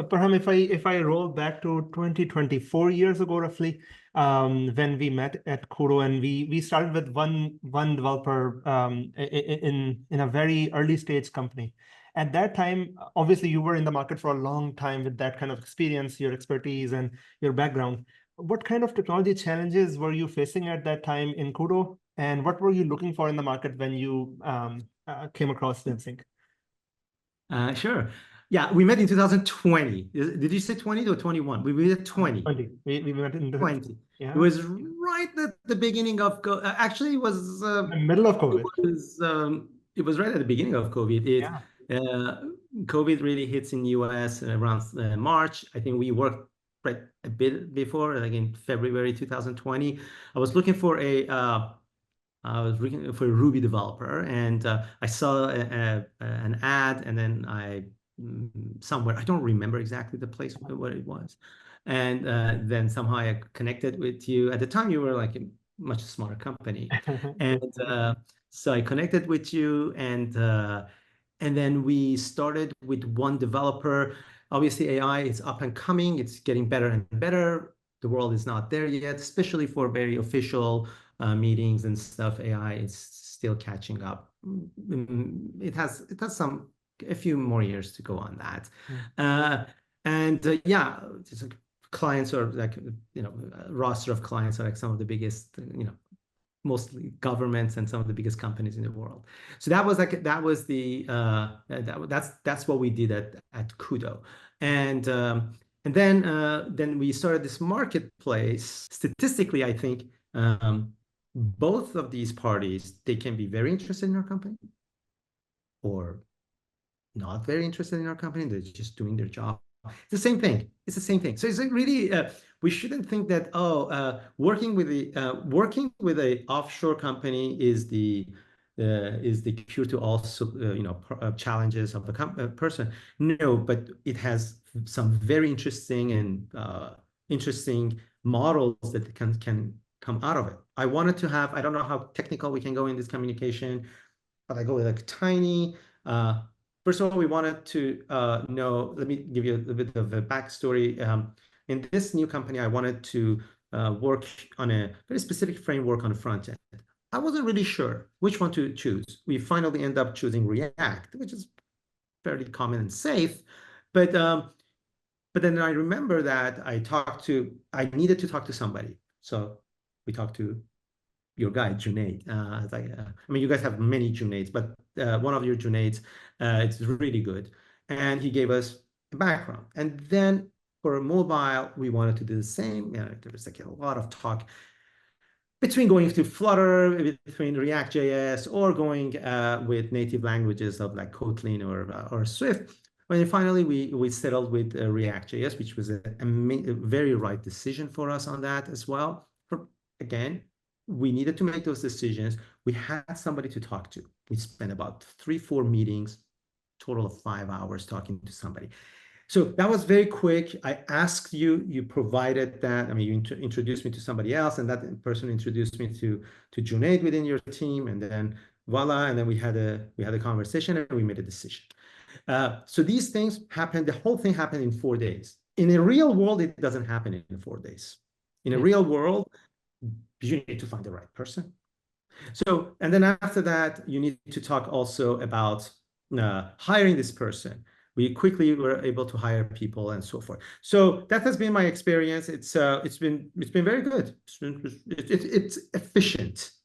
Parham, if I roll back to 2024 years ago, roughly, when we met at KUDO, and we started with one developer in a very early stage company. At that time, obviously, you were in the market for a long time with that kind of experience, your expertise, and your background. What kind of technology challenges were you facing at that time in KUDO, and what were you looking for in the market when you came across Devsinc? Sure. Yeah, we met in 2020. Did you say 20 or 21? We met at 20. 20. We met in the 20. It yeah. was right at the beginning of actually The middle of COVID. It was right at the beginning of COVID. Yeah. COVID really hits in US around March. I think we worked right a bit before, like in February 2020. I was looking for a Ruby developer, and I saw an ad, and then somewhere, I don't remember exactly the place where it was, and then somehow I connected with you. At the time, you were like a much smaller company, and so I connected with you, and then we started with one developer. Obviously, AI is up and coming. It's getting better and better. The world is not there yet, especially for very official meetings and stuff. AI is still catching up. It has a few more years to go on that. Yeah, it's like clients are like, roster of clients are like some of the biggest, mostly governments and some of the biggest companies in the world. So that's what we did at KUDO. And then we started this marketplace. Statistically, I think both of these parties, they can be very interested in our company or not very interested in our company. They're just doing their job. It's the same thing. It's the same thing. So it's like really, we shouldn't think that working with a offshore company is the cure to all challenges of a person. No, but it has some very interesting models that can come out of it. I wanted to have, I don't know how technical we can go in this communication, but I go with like tiny. First of all, we wanted to know, let me give you a little bit of a backstory. In this new company, I wanted to work on a very specific framework on the front end. I wasn't really sure which one to choose. We finally end up choosing React, which is fairly common and safe. But then I remember that I needed to talk to somebody. So we talked to your guy, Junaid. You guys have many Junaids, but one of your Junaids, it's really good. And he gave us a background. And then for mobile, we wanted to do the same. There was like a lot of talk between going to Flutter, between React.js, or going with native languages of like Kotlin or Swift. When finally we settled with React.js, which was a very right decision for us on that as well. Again, we needed to make those decisions. We had somebody to talk to. We spent about 3-4 meetings, total of 5 hours talking to somebody. So that was very quick. I asked you, you provided that. You introduced me to somebody else, and that person introduced me to Junaid within your team, and then voila, and then we had a conversation and we made a decision. So these things happened. The whole thing happened in 4 days. In a real world, it doesn't happen in 4 days. In a real world, you need to find the right person. So, and then after that, you need to talk also about hiring this person. We quickly were able to hire people and so forth. So that has been my experience. It's been very good. It's efficient.